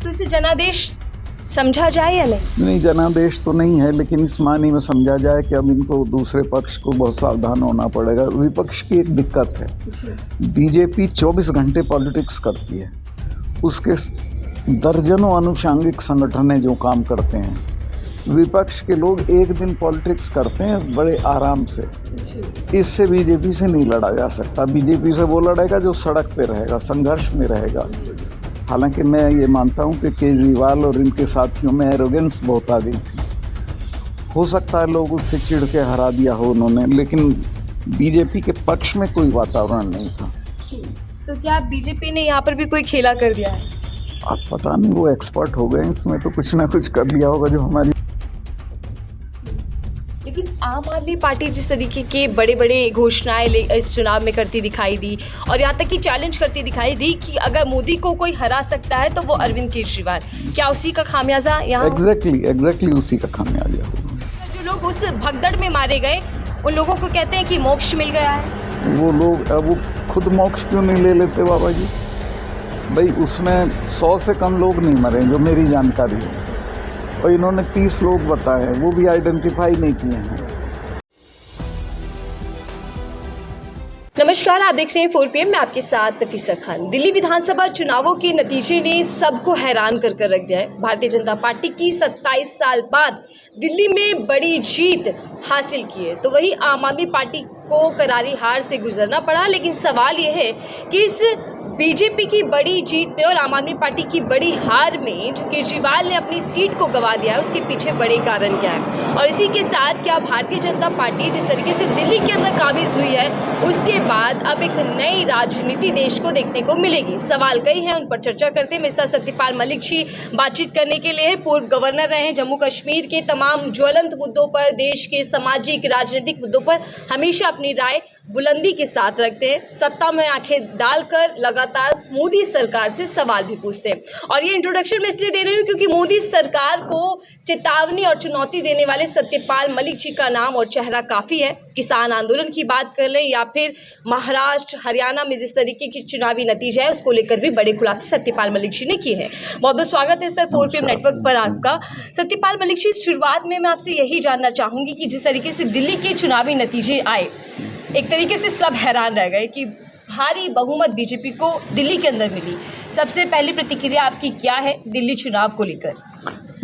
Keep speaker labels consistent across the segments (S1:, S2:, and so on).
S1: तो इसे जनादेश समझा जाए या नहीं?
S2: नहीं, जनादेश तो नहीं है, लेकिन इस मानी में समझा जाए कि अब इनको दूसरे पक्ष को बहुत सावधान होना पड़ेगा। विपक्ष की एक दिक्कत है, बीजेपी 24 घंटे पॉलिटिक्स करती है, उसके दर्जनों अनुषांगिक संगठन हैं जो काम करते हैं। विपक्ष के लोग एक दिन पॉलिटिक्स करते हैं बड़े आराम से। इससे बीजेपी से नहीं लड़ा जा सकता। बीजेपी से वो लड़ेगा जो सड़क पे रहेगा, संघर्ष में रहेगा। हालांकि मैं ये मानता हूँ कि केजरीवाल और इनके साथियों में एरोगेंस बहुत आ गई थी। हो सकता है लोग उससे चिढ़ के हरा दिया हो उन्होंने, लेकिन बीजेपी के पक्ष में कोई वातावरण नहीं था।
S1: तो क्या बीजेपी ने यहाँ पर भी कोई खेला कर दिया है?
S2: अब पता नहीं, वो एक्सपर्ट हो गए इसमें, तो कुछ ना कुछ कर लिया होगा जो हमारी।
S1: लेकिन आम आदमी पार्टी जिस तरीके के बड़े बड़े घोषणाएं इस चुनाव में करती दिखाई दी, और यहाँ तक कि चैलेंज करती दिखाई दी कि अगर मोदी को कोई हरा सकता है तो वो अरविंद केजरीवाल, क्या उसी का खामियाजा यहाँ?
S2: एग्जैक्टली उसी का खामियाजा होगा।
S1: जो लोग उस भगदड़ में मारे गए उन लोगों को कहते हैं कि मोक्ष मिल गया है।
S2: वो लोग अब वो खुद मोक्ष क्यों नहीं ले लेते बाबा जी? भाई उसमें 100 से कम लोग नहीं मरे जो मेरी जानकारी है, और इन्होंने 30 लोग बताए हैं, वो भी आइडेंटिफाई नहीं किए हैं।
S1: नमस्कार, आप देख रहे हैं 4 PM, मैं आपके साथ नफीसा खान। दिल्ली विधानसभा चुनावों के नतीजे ने सबको हैरान कर रख दिया है। भारतीय जनता पार्टी की 27 साल बाद दिल्ली में बड़ी जीत हासिल की है, तो वही आम आदमी पार्टी को करारी हार से गुजरना पड़ा। लेकिन सवाल ये है कि इस बीजेपी की बड़ी जीत में और आम आदमी पार्टी की बड़ी हार में जो केजरीवाल ने अपनी सीट को गंवा दिया है, उसके पीछे बड़े कारण क्या है? और इसी के साथ क्या भारतीय जनता पार्टी जिस तरीके से दिल्ली के अंदर काबिज हुई है, उसके बाद अब एक नई राजनीति देश को देखने को मिलेगी? सवाल कई हैं, उन पर चर्चा करते हैं। मेरे साथ सत्यपाल मलिक जी बातचीत करने के लिए पूर्व गवर्नर रहे हैं, जम्मू कश्मीर के तमाम ज्वलंत मुद्दों पर, देश के सामाजिक राजनीतिक मुद्दों पर हमेशा अपनी राय बुलंदी के साथ रखते हैं। सत्ता में आंखें डालकर लगातार मोदी सरकार से सवाल भी पूछते हैं। और ये इंट्रोडक्शन मैं इसलिए दे रही हूँ क्योंकि मोदी सरकार को चेतावनी और चुनौती देने वाले सत्यपाल मलिक जी का नाम और चेहरा काफ़ी है। किसान आंदोलन की बात कर लें या फिर महाराष्ट्र, हरियाणा में जिस तरीके की चुनावी नतीजे है, उसको लेकर भी बड़े खुलासे सत्यपाल मलिक जी ने किए हैं। बहुत बहुत स्वागत है सर 4 PM नेटवर्क पर आपका। सत्यपाल मलिक जी, शुरुआत में मैं आपसे यही जानना चाहूँगी कि जिस तरीके से दिल्ली के चुनावी नतीजे आए, एक तरीके से सब हैरान रह गए कि भारी बहुमत बीजेपी को दिल्ली के अंदर मिली। सबसे पहली प्रतिक्रिया आपकी क्या है दिल्ली चुनाव को लेकर?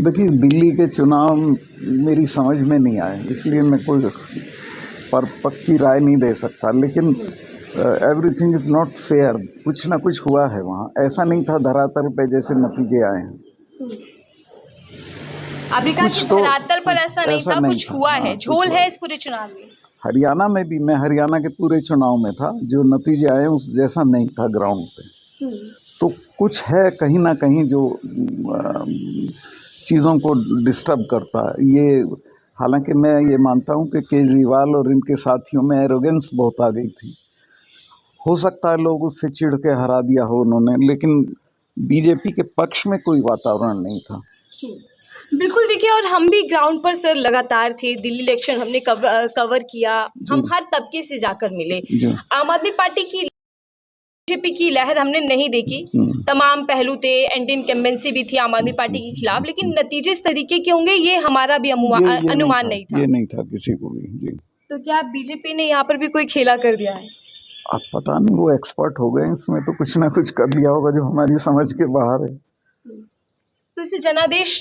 S2: देखिए, दिल्ली के चुनाव मेरी समझ में नहीं आए, इसलिए मैं कोई पक्की राय नहीं दे सकता। लेकिन एवरीथिंग इज़ नॉट फेयर, कुछ ना कुछ हुआ है वहाँ। ऐसा नहीं था धरातल पे जैसे नतीजे आए हैं।
S1: आपने कहा कि धरातल पर ऐसा नहीं था, कुछ हुआ है, झोल है इस पूरे चुनाव में।
S2: हरियाणा में भी, मैं हरियाणा के पूरे चुनाव में था, जो नतीजे आए उस जैसा नहीं था ग्राउंड पे। तो कुछ है कहीं ना कहीं जो चीज़ों को डिस्टर्ब करता है। ये हालांकि मैं ये मानता हूँ कि केजरीवाल और इनके साथियों में एरोगेंस बहुत आ गई थी। हो सकता है लोग उससे चिढ़ के हरा दिया हो उन्होंने, लेकिन बीजेपी के पक्ष में कोई वातावरण नहीं था।
S1: बिल्कुल, देखिए, और हम भी ग्राउंड पर सर लगातार थे। दिल्ली इलेक्शन हमने कवर किया, हम हर तबके से जाकर मिले। आम आदमी पार्टी की, बीजेपी की लहर हमने नहीं देखी। तमाम पहलू थे, एंटी इनकम्बेंसी भी थी आम आदमी पार्टी के खिलाफ, लेकिन नतीजे इस तरीके के होंगे ये हमारा भी अनुमान नहीं था।
S2: ये नहीं था किसी को भी जी।
S1: तो क्या बीजेपी ने यहाँ पर भी कोई खेला कर दिया है?
S2: अब पता नहीं, वो एक्सपर्ट हो गए इसमें, तो कुछ ना कुछ कर लिया होगा जो हमारी समझ के बाहर है।
S1: तो इसे जनादेश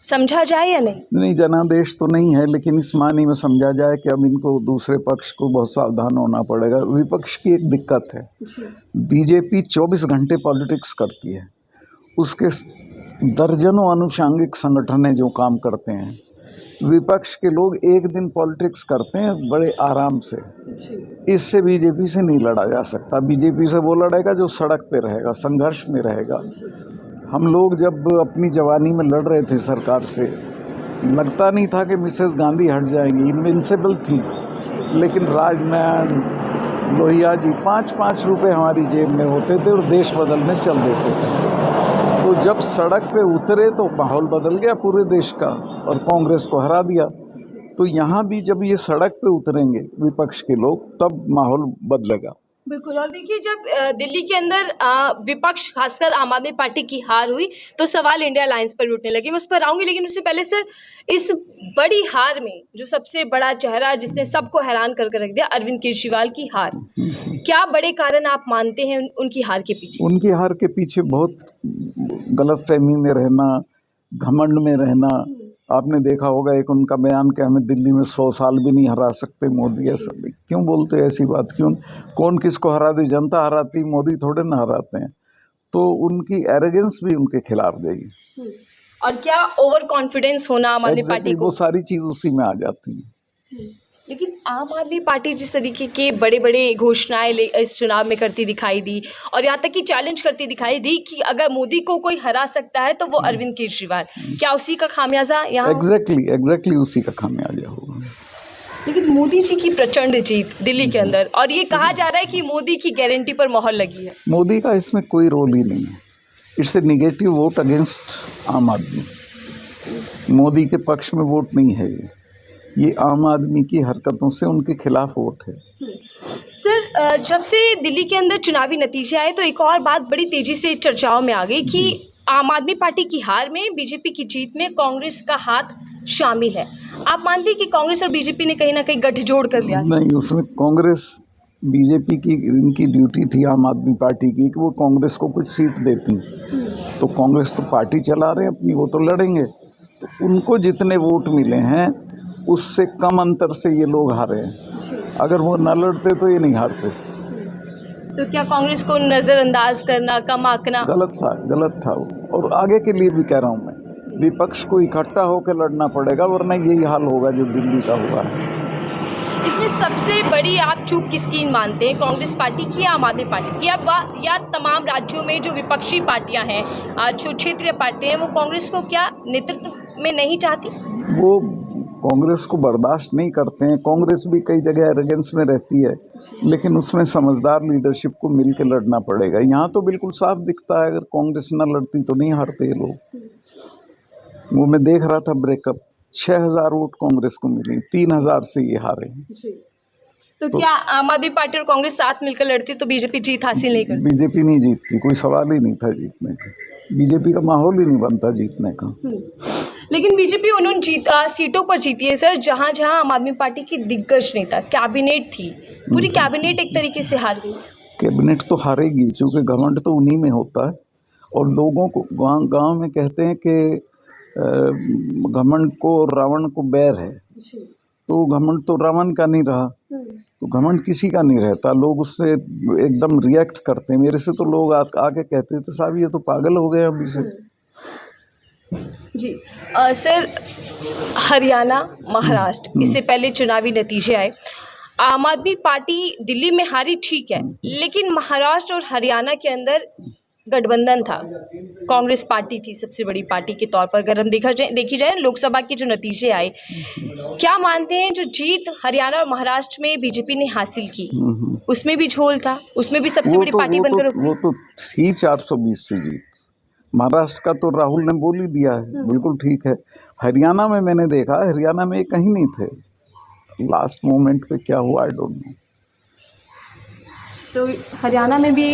S1: समझा जाए या नहीं?
S2: नहीं, जनादेश तो नहीं है, लेकिन इस मानी में समझा जाए कि अब इनको दूसरे पक्ष को बहुत सावधान होना पड़ेगा। विपक्ष की एक दिक्कत है, बीजेपी 24 घंटे पॉलिटिक्स करती है, उसके दर्जनों अनुषांगिक संगठन हैं जो काम करते हैं। विपक्ष के लोग एक दिन पॉलिटिक्स करते हैं बड़े आराम से। इससे बीजेपी से नहीं लड़ा जा सकता। बीजेपी से वो लड़ेगा जो सड़क पे रहेगा, संघर्ष में रहेगा। हम लोग जब अपनी जवानी में लड़ रहे थे सरकार से, लगता नहीं था कि मिसेस गांधी हट जाएंगी, इनविंसिबल थी। लेकिन राजनारायण लोहिया जी 5-5 रुपए हमारी जेब में होते थे और देश बदलने चल देते थे। तो जब सड़क पे उतरे तो माहौल बदल गया पूरे देश का और कांग्रेस को हरा दिया। तो यहाँ भी जब ये सड़क पे उतरेंगे विपक्ष के लोग, तब माहौल बदलेगा।
S1: बिल्कुल। और देखिए, जब दिल्ली के अंदर विपक्ष खासकर आम आदमी पार्टी की हार हुई तो सवाल इंडिया अलायंस पर भी उठने लगे। मैं उस पर आऊंगी, लेकिन उससे पहले सर, इस बड़ी हार में जो सबसे बड़ा चेहरा जिसने सबको हैरान करके रख दिया, अरविंद केजरीवाल की हार, क्या बड़े कारण आप मानते हैं उनकी हार के पीछे?
S2: उनकी हार के पीछे बहुत गलतफहमी में रहना, घमंड में रहना। आपने देखा होगा एक उनका बयान कि हमें दिल्ली में 100 साल भी नहीं हरा सकते मोदी। ऐसा क्यों बोलते हैं ऐसी बात? क्यों? कौन किसको हरा दी? जनता हराती, मोदी थोड़े ना हराते हैं। तो उनकी एरोगेंस भी उनके खिलाफ गई।
S1: और क्या ओवर कॉन्फिडेंस होना आम आदमी पार्टी को?
S2: वो सारी चीज़ उसी में आ जाती है।
S1: लेकिन आम आदमी पार्टी जिस तरीके के बड़े बड़े घोषणाएं इस चुनाव में करती दिखाई दी, और यहाँ तक कि चैलेंज करती दिखाई दी कि अगर मोदी को कोई हरा सकता है तो वो अरविंद केजरीवाल, क्या उसी का खामियाजा यहाँ?
S2: एग्जैक्टली उसी का खामियाजा होगा।
S1: लेकिन मोदी जी की प्रचंड जीत दिल्ली के अंदर, और ये कहा जा रहा है कि मोदी की गारंटी पर मोहर लगी है।
S2: मोदी का इसमें कोई रोल ही नहीं है। It's a negative vote against आम आदमी। मोदी के पक्ष में वोट नहीं है ये आम आदमी की हरकतों से उनके खिलाफ वोट है।
S1: सर, जब से दिल्ली के अंदर चुनावी नतीजे आए तो एक और बात बड़ी तेजी से चर्चाओं में आ गई कि आम आदमी पार्टी की हार में, बीजेपी की जीत में कांग्रेस का हाथ शामिल है। आप मानते हैं कि कांग्रेस और बीजेपी ने कहीं ना कहीं गठजोड़ कर लिया?
S2: नहीं, उसमें कांग्रेस बीजेपी की इनकी ड्यूटी थी आम आदमी पार्टी की कि वो कांग्रेस को कुछ सीट देती। तो कांग्रेस तो पार्टी चला रहे हैं अपनी, वो तो लड़ेंगे। तो उनको जितने वोट मिले हैं उससे कम अंतर से ये लोग हारे हैं। अगर वो न लड़ते तो ये नहीं हारते।
S1: तो क्या कांग्रेस को नज़रअंदाज करना, कम आंकना
S2: गलत था और आगे के लिए भी कह रहा हूँ मैं, विपक्ष को इकट्ठा होकर लड़ना पड़ेगा, वरना यही हाल होगा जो दिल्ली का हुआ है।
S1: इसमें सबसे बड़ी आप चूक किसकी मानते हैं, कांग्रेस पार्टी की या आम आदमी पार्टी की, या तमाम राज्यों में जो विपक्षी पार्टियां हैं, जो क्षेत्रीय पार्टियां हैं, वो कांग्रेस को क्या नेतृत्व में नहीं चाहती?
S2: वो कांग्रेस को बर्दाश्त नहीं करते हैं। कांग्रेस भी कई जगह एरोगेंस में रहती है, लेकिन उसमें समझदार लीडरशिप को मिल के लड़ना पड़ेगा। यहाँ तो बिल्कुल साफ दिखता है, अगर कांग्रेस न लड़ती तो नहीं हारते ये लोग। वो मैं देख रहा था ब्रेकअप, 6000 वोट कांग्रेस को मिली, 3000 से ये हारे।
S1: तो क्या आम आदमी पार्टी और कांग्रेस साथ मिलकर लड़ती तो बीजेपी जीत हासिल नहीं करती?
S2: बीजेपी नहीं जीतती, कोई सवाल ही नहीं था जीतने का। बीजेपी का माहौल ही नहीं बनता जीतने का।
S1: लेकिन बीजेपी उन सीटों पर जीती है सर जहां जहां आम आदमी पार्टी की दिग्गज नेता, कैबिनेट थी, पूरी कैबिनेट एक तरीके से हार गई। कैबिनेट
S2: तो हारेगी, क्योंकि घमंड तो उन्हीं में होता है। और लोगों को गांव में कहते हैं कि घमंड को रावण को बैर है। तो घमंड तो रावण का नहीं रहा, तो घमंड किसी का नहीं रहता। लोग उससे एकदम रिएक्ट करते हैं। मेरे से तो लोग आके कहते थे साहब ये तो पागल हो गए अभी से।
S1: जी सर, हरियाणा, महाराष्ट्र, इससे पहले चुनावी नतीजे आए, आम आदमी पार्टी दिल्ली में हारी, ठीक है, लेकिन महाराष्ट्र और हरियाणा के अंदर गठबंधन था, कांग्रेस पार्टी थी सबसे बड़ी पार्टी के तौर पर। अगर हम देखी जाए लोकसभा के जो नतीजे आए, क्या मानते हैं जो जीत हरियाणा और महाराष्ट्र में बीजेपी ने हासिल की, उसमें भी झोल था, उसमें भी सबसे बड़ी पार्टी बनकर
S2: वो तो थी 420 से जीत। महाराष्ट्र का तो राहुल ने बोल ही दिया है, बिल्कुल ठीक है। हरियाणा में मैंने देखा, हरियाणा में कहीं नहीं थे, लास्ट मोमेंट पे क्या हुआ आई डोंट नो।
S1: तो हरियाणा में भी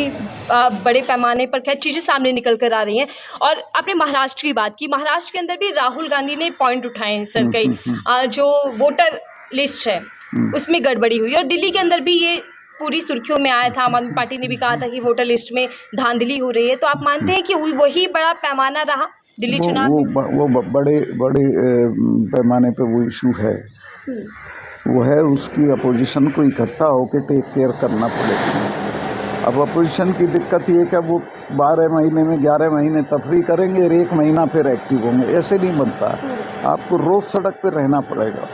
S1: बड़े पैमाने पर खैर चीज़ें सामने निकल कर आ रही हैं। और आपने महाराष्ट्र की बात की, महाराष्ट्र के अंदर भी राहुल गांधी ने पॉइंट उठाए हैं सर, कई जो वोटर लिस्ट है उसमें गड़बड़ी हुई, और दिल्ली के अंदर भी ये पूरी सुर्खियों में आया था। आम आदमी पार्टी ने भी कहा था कि वोटर लिस्ट में धांधली हो रही है। तो आप मानते हैं कि वही बड़ा पैमाना रहा दिल्ली चुनाव में?
S2: वो बड़े पैमाने पे वो इशू है, वो है उसकी अपोजिशन को इकट्ठा होकर टेक केयर करना पड़ेगा। अब अपोजिशन की दिक्कत ये कि वो 12 महीने में 11 महीने तफरी करेंगे और 1 महीना फिर एक्टिव होंगे, ऐसे नहीं बनता। आपको रोज़ सड़क पर रहना पड़ेगा।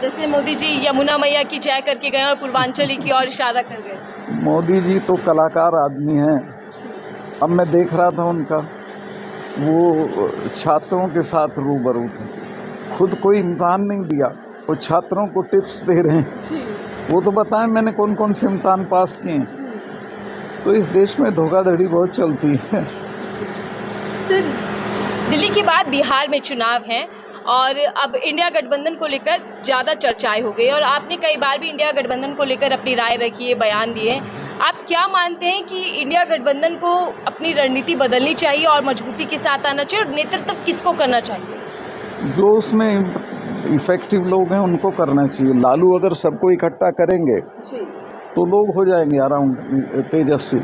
S1: जैसे मोदी जी यमुना मैया की जय करके गए और पूर्वांचली की ओर इशारा कर गए।
S2: मोदी जी तो कलाकार आदमी हैं। अब मैं देख रहा था उनका, वो छात्रों के साथ रूबरू थे, खुद कोई इम्तहान नहीं दिया, वो छात्रों को टिप्स दे रहे हैं। वो तो बताएं मैंने कौन कौन से इम्तहान पास किए हैं। तो इस देश में धोखाधड़ी बहुत चलती है।
S1: सर, दिल्ली के बाद बिहार में चुनाव हैं और अब इंडिया गठबंधन को लेकर ज़्यादा चर्चाएं हो गई, और आपने कई बार भी इंडिया गठबंधन को लेकर अपनी राय रखी है, बयान दिए हैं। आप क्या मानते हैं कि इंडिया गठबंधन को अपनी रणनीति बदलनी चाहिए और मजबूती के साथ आना चाहिए, और नेतृत्व किसको करना चाहिए?
S2: जो उसमें इफेक्टिव लोग हैं उनको करना चाहिए। लालू अगर सबको इकट्ठा करेंगे तो लोग हो जाएंगे अराउंड तेजस्वी,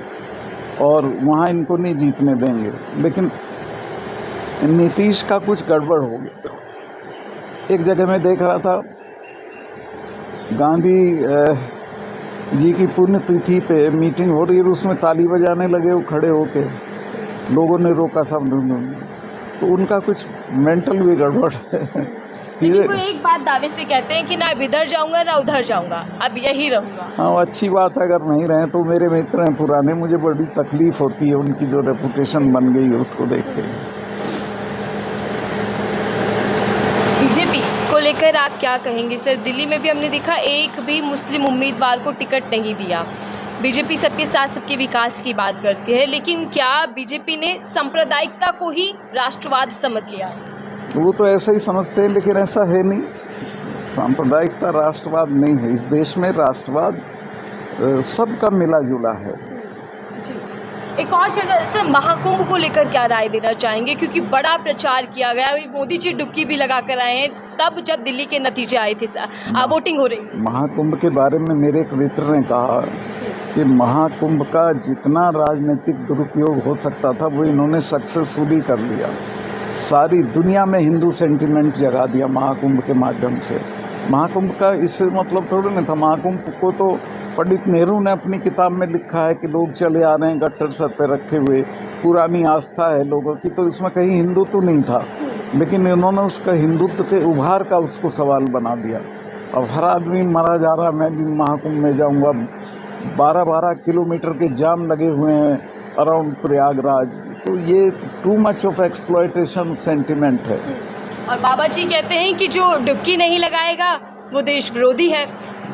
S2: और वहाँ इनको नहीं जीतने देंगे। लेकिन नीतीश का कुछ गड़बड़ हो गया। एक जगह मैं देख रहा था, गांधी जी की पुण्यतिथि पे मीटिंग हो रही है, उसमें ताली बजाने लगे वो खड़े होके, लोगों ने रोका सब। तो उनका कुछ मेंटल भी गड़बड़ है।
S1: लेकिन वो एक बात दावे से कहते हैं कि ना अब इधर जाऊंगा ना उधर जाऊंगा, अब यही रहूंगा।
S2: हाँ, अच्छी बात है, अगर नहीं रहे तो मेरे मित्र हैं पुराने, मुझे बड़ी तकलीफ होती है उनकी जो रेपुटेशन बन गई है उसको देख के।
S1: बीजेपी को लेकर आप क्या कहेंगे सर? दिल्ली में भी हमने देखा एक भी मुस्लिम उम्मीदवार को टिकट नहीं दिया। बीजेपी सबके साथ सबके विकास की बात करती है, लेकिन क्या बीजेपी ने सांप्रदायिकता को ही राष्ट्रवाद समझ लिया?
S2: वो तो ऐसा ही समझते हैं, लेकिन ऐसा है नहीं। सांप्रदायिकता राष्ट्रवाद नहीं है। इस देश में राष्ट्रवाद सबका मिला जुला है।
S1: जी, एक और चर्चा सर, महाकुंभ को लेकर क्या राय देना चाहेंगे? क्योंकि बड़ा प्रचार किया गया, अभी मोदी जी डुबकी भी लगा कर आए हैं तब जब दिल्ली के नतीजे आए थे, वोटिंग हो रही।
S2: महाकुंभ के बारे में मेरे एक मित्र ने कहा कि महाकुंभ का जितना राजनीतिक दुरुपयोग हो सकता था वो इन्होंने सक्सेसफुली कर लिया। सारी दुनिया में हिंदू सेंटिमेंट जगा दिया महाकुंभ के माध्यम से। महाकुंभ का इससे मतलब थोड़ा नहीं था। महाकुंभ को तो पंडित नेहरू ने अपनी किताब में लिखा है कि लोग चले आ रहे हैं गट्टर सर पे रखे हुए, पुरानी आस्था है लोगों की, तो इसमें कहीं हिंदुत्व नहीं था। लेकिन इन्होंने उसका हिंदुत्व के उभार का उसको सवाल बना दिया। अब हर आदमी मरा जा रहा, मैं भी महाकुंभ में जाऊंगा। 12-12 किलोमीटर के जाम लगे हुए हैं अराउंड प्रयागराज। तो ये too much of exploitation sentiment है।
S1: और बाबा जी कहते हैं कि जो डुबकी नहीं लगाएगा वो देश विरोधी है।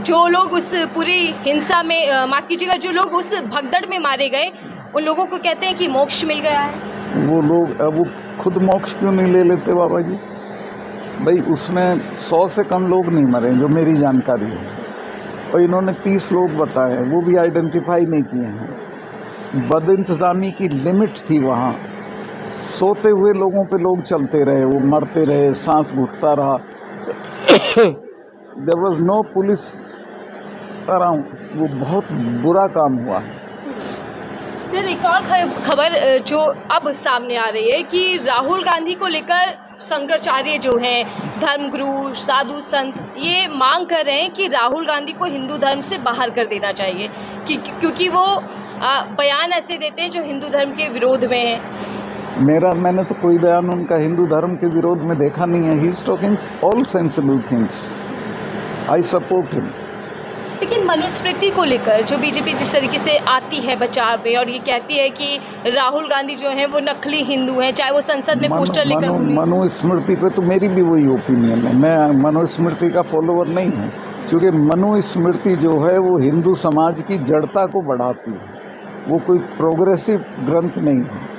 S1: जो लोग उस पूरी हिंसा में, माफ़ कीजिएगा, जो लोग उस भगदड़ में मारे गए उन लोगों को कहते हैं कि मोक्ष मिल गया है।
S2: वो लोग अब वो खुद मोक्ष क्यों नहीं ले लेते बाबा जी? भाई उसमें 100 से कम लोग नहीं मरे जो मेरी जानकारी है, और इन्होंने 30 लोग बताए हैं, वो भी आइडेंटिफाई नहीं किए हैं। बदइंतज़ामी की लिमिट थी वहाँ। सोते हुए लोगों पे लोग चलते रहे, वो मरते रहे, सांस घुटता रहा। There was no police around. वो बहुत बुरा काम हुआ है।
S1: सर, एक और खबर जो अब सामने आ रही है कि राहुल गांधी को लेकर शंकराचार्य जो हैं, धर्मगुरु, साधु संत, ये मांग कर रहे हैं कि राहुल गांधी को हिंदू धर्म से बाहर कर देना चाहिए, क्योंकि वो बयान ऐसे देते हैं जो हिंदू धर्म के विरोध में है।
S2: मैंने तो कोई बयान उनका हिंदू धर्म के विरोध में देखा नहीं है। He is talking all sensible things. I support him.
S1: लेकिन मनुस्मृति को लेकर जो बीजेपी जिस तरीके से आती है बचाव में, और ये कहती है कि राहुल गांधी जो हैं वो नकली हिंदू हैं, चाहे वो संसद में पोस्टर लेकर।
S2: मनुस्मृति पे तो मेरी भी वही ओपिनियन है। मैं मनुस्मृति का फॉलोअर नहीं हूँ, क्योंकि मनुस्मृति जो है वो हिंदू समाज की जड़ता को बढ़ाती है। वो कोई प्रोग्रेसिव ग्रंथ नहीं है।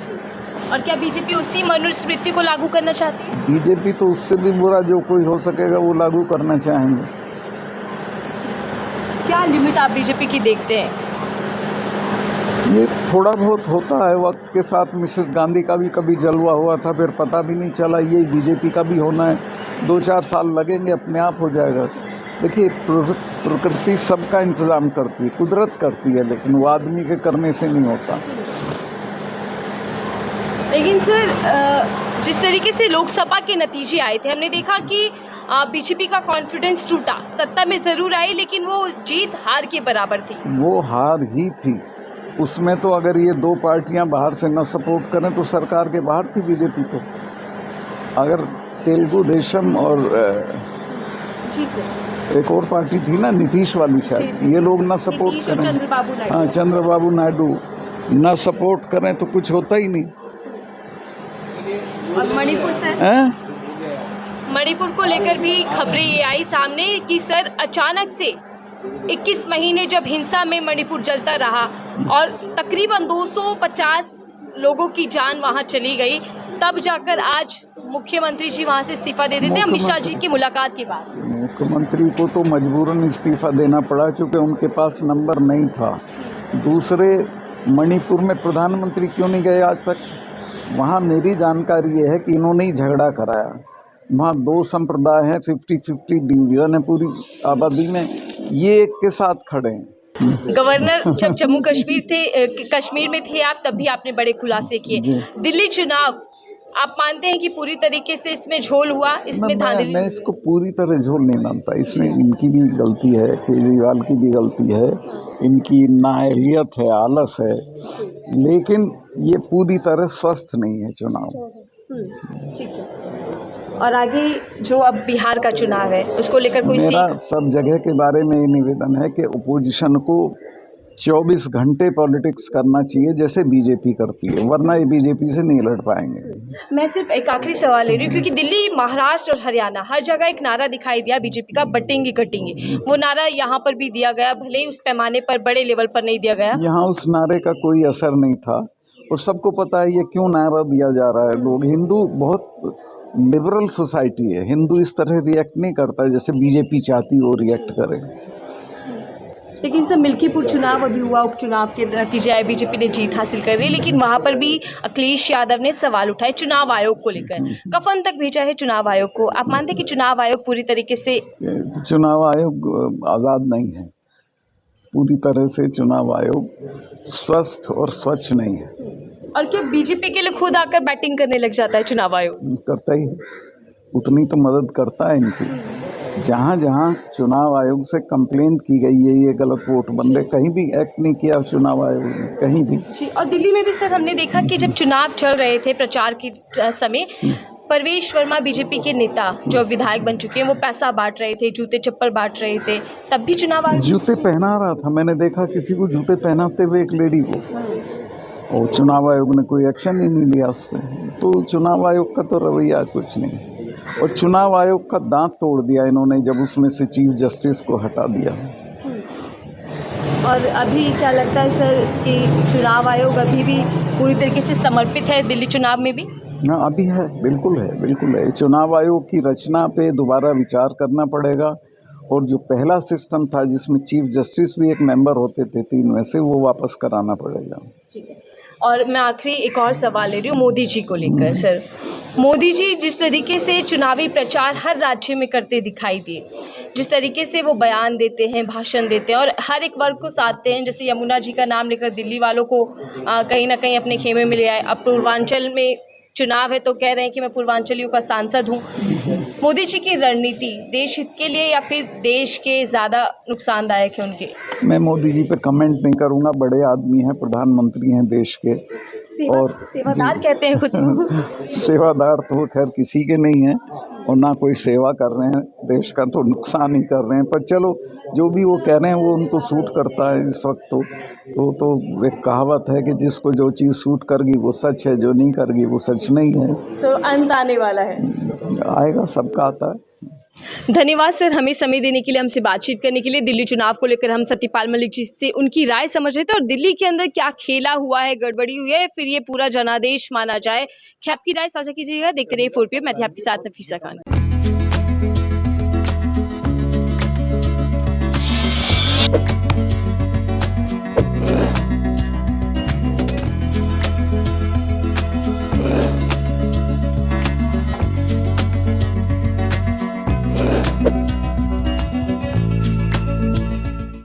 S1: और क्या बीजेपी उसी मनुस्मृति को लागू करना चाहती है?
S2: बीजेपी तो उससे भी बुरा जो कोई हो सकेगा वो लागू करना चाहेंगे।
S1: क्या लिमिट आप बीजेपी की देखते हैं?
S2: ये थोड़ा बहुत होता है वक्त के साथ। मिसेस गांधी का भी कभी जलवा हुआ था, फिर पता भी नहीं चला। ये बीजेपी का भी होना है। 2-4 साल लगेंगे, अपने आप हो जाएगा। देखिए, प्रकृति सबका इंतज़ाम करती है, कुदरत करती है, लेकिन वो आदमी के करने से नहीं होता।
S1: लेकिन सर, जिस तरीके से लोकसभा के नतीजे आए थे, हमने देखा कि बीजेपी का कॉन्फिडेंस टूटा। सत्ता में ज़रूर आई, लेकिन वो जीत हार के बराबर थी।
S2: वो हार ही थी। उसमें तो अगर ये 2 पार्टियां बाहर से न सपोर्ट करें तो सरकार के बाहर थी बीजेपी। तो अगर तेलुगु देशम और
S1: जी सर,
S2: एक और पार्टी थी ना, नीतीश वाली शायद, ये लोग ना सपोर्ट करें, हाँ, चंद्रबाबू नायडू ना सपोर्ट करें तो कुछ होता ही नहीं।
S1: और मणिपुर सर, मणिपुर को लेकर भी खबरें ये आई सामने कि सर अचानक से 21 महीने जब हिंसा में मणिपुर जलता रहा और तकरीबन 250 लोगों की जान वहां चली गई, तब जाकर आज मुख्यमंत्री जी वहां से इस्तीफा दे देते हैं अमित शाह जी की मुलाकात के बाद।
S2: मुख्यमंत्री को तो मजबूरन इस्तीफा देना पड़ा क्योंकि उनके पास नंबर नहीं था। दूसरे, मणिपुर में प्रधानमंत्री क्यों नहीं गए आज तक? वहाँ मेरी जानकारी ये है कि इन्होंने ही झगड़ा कराया। वहाँ दो संप्रदाय हैं, 50-50 डिवीजन है पूरी आबादी में, ये एक के साथ खड़े हैं।
S1: गवर्नर जब जम्मू कश्मीर में थे आप, तब भी आपने बड़े खुलासे किए। दिल्ली चुनाव आप मानते हैं कि पूरी तरीके से इसमें झोल हुआ, इसमें धांधली?
S2: मैं इसको पूरी तरह झोल नहीं मानता। इसमें इनकी भी गलती है, केजरीवाल की भी गलती है, इनकी नाअहलियत है, आलस है, लेकिन ये पूरी तरह स्वस्थ नहीं है चुनाव।
S1: ठीक है। और आगे जो अब बिहार का चुनाव है उसको लेकर कोई
S2: मेरा सब जगह के बारे में ये निवेदन है कि अपोजिशन को 24 घंटे पॉलिटिक्स करना चाहिए जैसे बीजेपी करती है, वरना ये बीजेपी से नहीं लड़ पाएंगे।
S1: मैं सिर्फ एक आखिरी सवाल ले रही हूँ, क्योंकि दिल्ली, महाराष्ट्र और हरियाणा हर जगह एक नारा दिखाई दिया बीजेपी का, बटेंगे कटेंगे। वो नारा यहाँ पर भी दिया गया, भले ही उस पैमाने पर, बड़े लेवल पर नहीं दिया गया।
S2: यहाँ उस नारे का कोई असर नहीं था और सबको पता है ये क्यों नारा दिया जा रहा है। लोग, हिंदू बहुत लिबरल सोसाइटी है, हिंदू इस तरह रिएक्ट नहीं करता जैसे बीजेपी चाहती वो रिएक्ट करे।
S1: लेकिन सर, मिल्कीपुर चुनाव अभी हुआ, उपचुनाव के नतीजे आए, बीजेपी ने जीत हासिल कर रही है, लेकिन वहां पर भी अखिलेश यादव ने सवाल उठाए चुनाव आयोग को लेकर, कफन तक भेजा है चुनाव आयोग को। आप मानते हैं कि चुनाव आयोग पूरी तरीके से?
S2: चुनाव आयोग आज़ाद नहीं है, पूरी तरह से चुनाव आयोग स्वस्थ और स्वच्छ नहीं है।
S1: और क्या बीजेपी के लिए खुद आकर बैटिंग करने लग जाता है चुनाव आयोग?
S2: करता ही, उतनी तो मदद करता है इनकी। जहाँ जहाँ चुनाव आयोग से कंप्लेंट की गई है ये गलत वोट बन रहे, कहीं भी एक्ट नहीं किया चुनाव आयोग ने, कहीं भी।
S1: जी, और दिल्ली में भी सर हमने देखा कि जब चुनाव चल रहे थे, प्रचार के समय, परवेश वर्मा बीजेपी के नेता जो विधायक बन चुके हैं, वो पैसा बांट रहे थे, जूते चप्पल बांट रहे थे, तब भी चुनाव आयोग
S2: जूते पहना रहा था। मैंने देखा किसी को जूते पहनाते हुए, एक लेडी को, और चुनाव आयोग ने कोई एक्शन ही नहीं लिया उस पर। तो चुनाव आयोग का तो रवैया कुछ नहीं, और चुनाव आयोग का दांत तोड़ दिया इन्होंने जब उसमें से चीफ जस्टिस को हटा दिया।
S1: और अभी क्या लगता है सर कि चुनाव आयोग अभी भी पूरी तरीके से समर्पित है दिल्ली चुनाव में भी?
S2: हाँ, अभी है, बिल्कुल है, बिल्कुल है। चुनाव आयोग की रचना पे दोबारा विचार करना पड़ेगा, और जो पहला सिस्टम था जिसमें चीफ जस्टिस भी एक मेंबर होते थे 3 में से, वो वापस कराना पड़ेगा।
S1: ठीक है। और मैं आखिरी एक और सवाल ले रही हूँ मोदी जी को लेकर। सर, मोदी जी जिस तरीके से चुनावी प्रचार हर राज्य में करते दिखाई दिए, जिस तरीके से वो बयान देते हैं, भाषण देते हैं और हर एक वर्ग को साधते हैं, जैसे यमुना जी का नाम लेकर दिल्ली वालों को कहीं ना कहीं अपने खेमे में ले आए। अब पूर्वांचल में चुनाव है तो कह रहे हैं कि मैं पूर्वांचलियों का सांसद हूँ। मोदी जी की रणनीति देश हित के लिए या फिर देश के ज़्यादा नुकसानदायक है उनके?
S2: मैं मोदी जी पे कमेंट नहीं करूँगा, बड़े आदमी हैं, प्रधानमंत्री हैं देश के, और
S1: सेवादार कहते हैं खुद को।
S2: सेवादार तो खैर किसी के नहीं है, और ना कोई सेवा कर रहे हैं, देश का तो नुकसान ही कर रहे हैं। पर चलो, जो भी वो कह रहे हैं वो उनको सूट करता है इस वक्त। तो एक कहावत है कि जिसको जो चीज़ सूट करगी वो सच है, जो नहीं करगी वो सच नहीं है।
S1: तो अंत आने वाला है?
S2: आएगा, सबका आता है।
S1: धन्यवाद सर, हमें समय देने के लिए, हमसे बातचीत करने के लिए। दिल्ली चुनाव को लेकर हम सत्यपाल मलिक जी से उनकी राय समझ रहे थे, और दिल्ली के अंदर क्या खेला हुआ है, गड़बड़ी हुई है, फिर ये पूरा जनादेश माना जाए। क्या आपकी राय साझा कीजिएगा। देखते रहिए 4PM, मैं थी आपके साथ नफीसा खान।